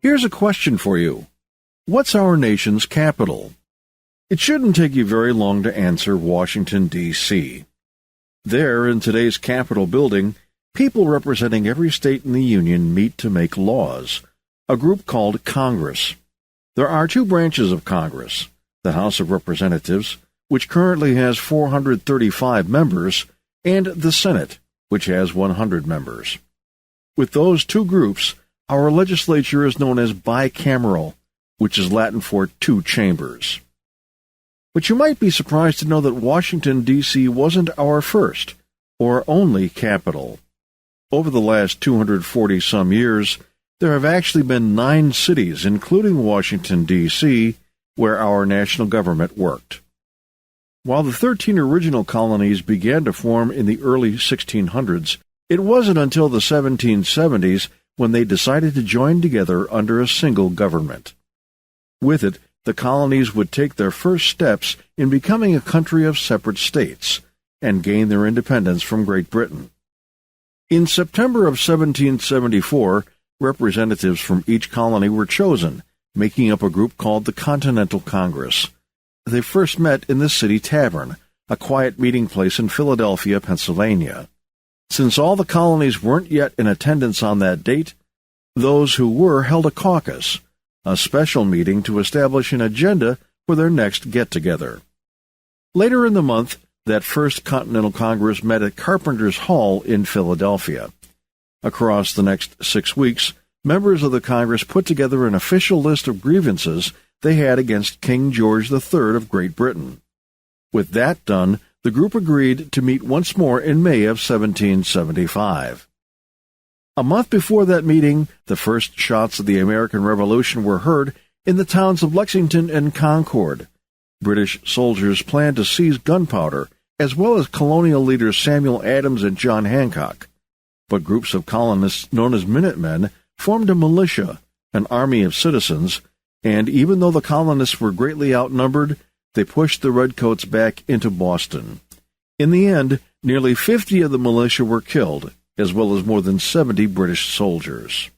Here's a question for you. What's our nation's capital? It shouldn't take you very long to answer Washington, D.C. There, in today's Capitol building, people representing every state in the Union meet to make laws, a group called Congress. There are two branches of Congress, the House of Representatives, which currently has 435 members, and the Senate, which has 100 members. With those two groups, our legislature is known as bicameral, which is Latin for two chambers. But you might be surprised to know that Washington, D.C. wasn't our first or only capital. Over the last 240-some years, there have actually been 9 cities, including Washington, D.C., where our national government worked. While the 13 original colonies began to form in the early 1600s, it wasn't until the 1770s when they decided to join together under a single government. With it, the colonies would take their first steps in becoming a country of separate states and gain their independence from Great Britain. In September of 1774, representatives from each colony were chosen, making up a group called the Continental Congress. They first met in the City Tavern, a quiet meeting place in Philadelphia, Pennsylvania. Since all the colonies weren't yet in attendance on that date, those who were held a caucus, a special meeting to establish an agenda for their next get-together. Later in the month, that first Continental Congress met at Carpenter's Hall in Philadelphia. Across the next 6 weeks, members of the Congress put together an official list of grievances they had against King George III of Great Britain. With that done, the group agreed to meet once more in May of 1775. A month before that meeting, the first shots of the American Revolution were heard in the towns of Lexington and Concord. British soldiers planned to seize gunpowder, as well as colonial leaders Samuel Adams and John Hancock. But groups of colonists known as Minutemen formed a militia, an army of citizens, and even though the colonists were greatly outnumbered, they pushed the Redcoats back into Boston. In the end, nearly 50 of the militia were killed, as well as more than 70 British soldiers.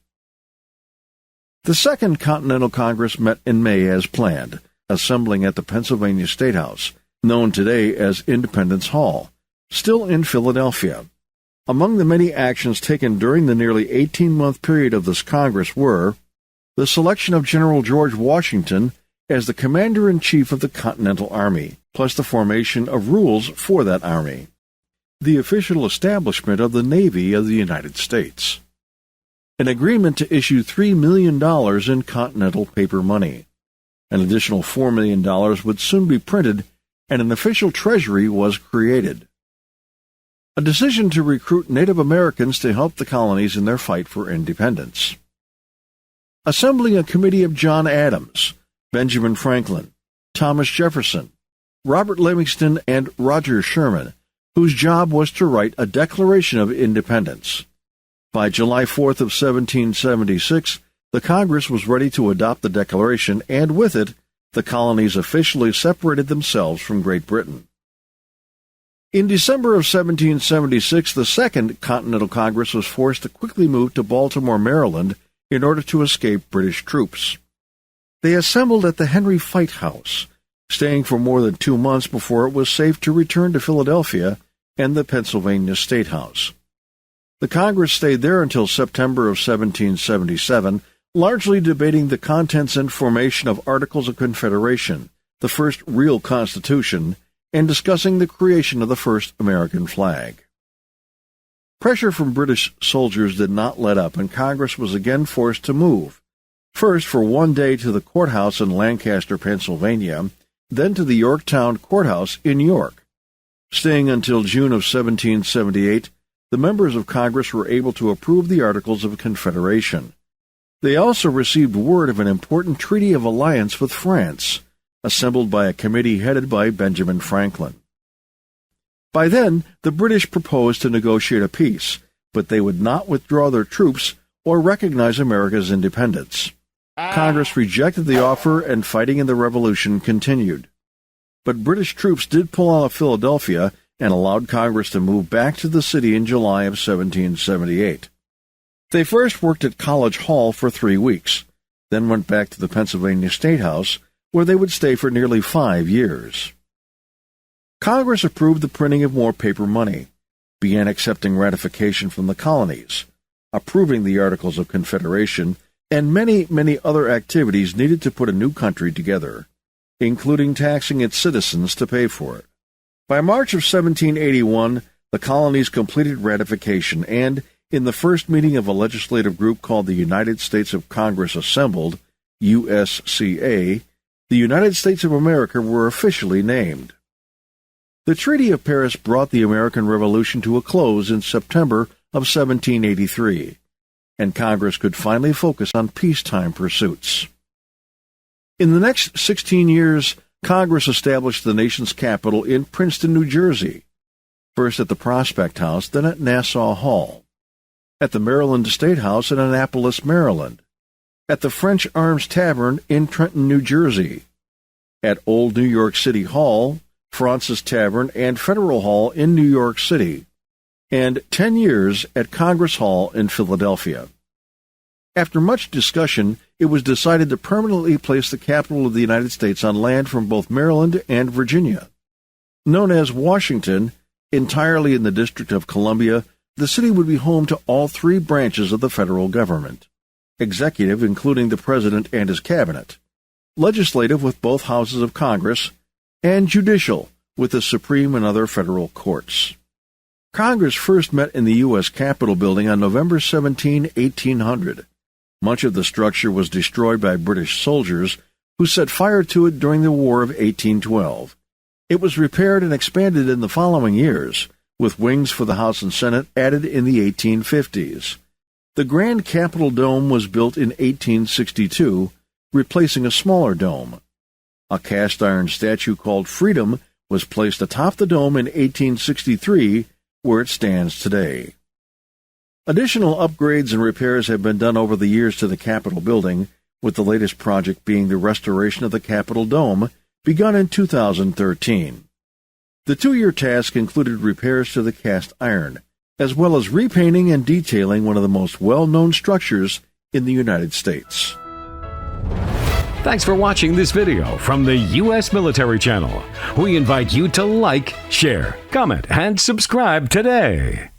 The Second Continental Congress met in May as planned, assembling at the Pennsylvania State House, known today as Independence Hall, still in Philadelphia. Among the many actions taken during the nearly 18-month period of this Congress were the selection of General George Washington as the Commander-in-Chief of the Continental Army, plus the formation of rules for that army, the official establishment of the Navy of the United States, an agreement to issue $3 million in Continental paper money. An additional $4 million would soon be printed, and an official treasury was created. A decision to recruit Native Americans to help the colonies in their fight for independence. Assembling a committee of John Adams, Benjamin Franklin, Thomas Jefferson, Robert Livingston, and Roger Sherman, whose job was to write a Declaration of Independence. By July 4th of 1776, the Congress was ready to adopt the Declaration, and with it, the colonies officially separated themselves from Great Britain. In December of 1776, the Second Continental Congress was forced to quickly move to Baltimore, Maryland, in order to escape British troops. They assembled at the Henry Fight House, staying for more than 2 months before it was safe to return to Philadelphia and the Pennsylvania State House. The Congress stayed there until September of 1777, largely debating the contents and formation of Articles of Confederation, the first real Constitution, and discussing the creation of the first American flag. Pressure from British soldiers did not let up, and Congress was again forced to move, first for 1 day to the courthouse in Lancaster, Pennsylvania, then to the Yorktown Courthouse in York. Staying until June of 1778, the members of Congress were able to approve the Articles of Confederation. They also received word of an important treaty of alliance with France, assembled by a committee headed by Benjamin Franklin. By then, the British proposed to negotiate a peace, but they would not withdraw their troops or recognize America's independence. Congress rejected the offer, and fighting in the Revolution continued. But British troops did pull out of Philadelphia and allowed Congress to move back to the city in July of 1778. They first worked at College Hall for 3 weeks, then went back to the Pennsylvania State House, where they would stay for nearly 5 years. Congress approved the printing of more paper money, began accepting ratification from the colonies, approving the Articles of Confederation, and many, many other activities needed to put a new country together, including taxing its citizens to pay for it. By March of 1781, the colonies completed ratification, and in the first meeting of a legislative group called the United States of Congress Assembled, USCA, the United States of America were officially named. The Treaty of Paris brought the American Revolution to a close in September of 1783, and Congress could finally focus on peacetime pursuits. In the next 16 years, Congress established the nation's capital in Princeton, New Jersey, first at the Prospect House, then at Nassau Hall, at the Maryland State House in Annapolis, Maryland, at the French Arms Tavern in Trenton, New Jersey, at Old New York City Hall, Fraunces Tavern, and Federal Hall in New York City, and 10 years at Congress Hall in Philadelphia. After much discussion, it was decided to permanently place the capital of the United States on land from both Maryland and Virginia. Known as Washington, entirely in the District of Columbia, the city would be home to all 3 branches of the federal government: executive, including the president and his cabinet; legislative, with both houses of Congress; and judicial, with the Supreme and other federal courts. Congress first met in the U.S. Capitol building on November 17, 1800. Much of the structure was destroyed by British soldiers who set fire to it during the War of 1812. It was repaired and expanded in the following years, with wings for the House and Senate added in the 1850s. The Grand Capitol Dome was built in 1862, replacing a smaller dome. A cast-iron statue called Freedom was placed atop the dome in 1863, where it stands today. Additional upgrades and repairs have been done over the years to the Capitol building, with the latest project being the restoration of the Capitol Dome, begun in 2013. The 2-year task included repairs to the cast iron, as well as repainting and detailing one of the most well-known structures in the United States. Thanks for watching this video from the U.S. Military Channel. We invite you to like, share, comment, and subscribe today.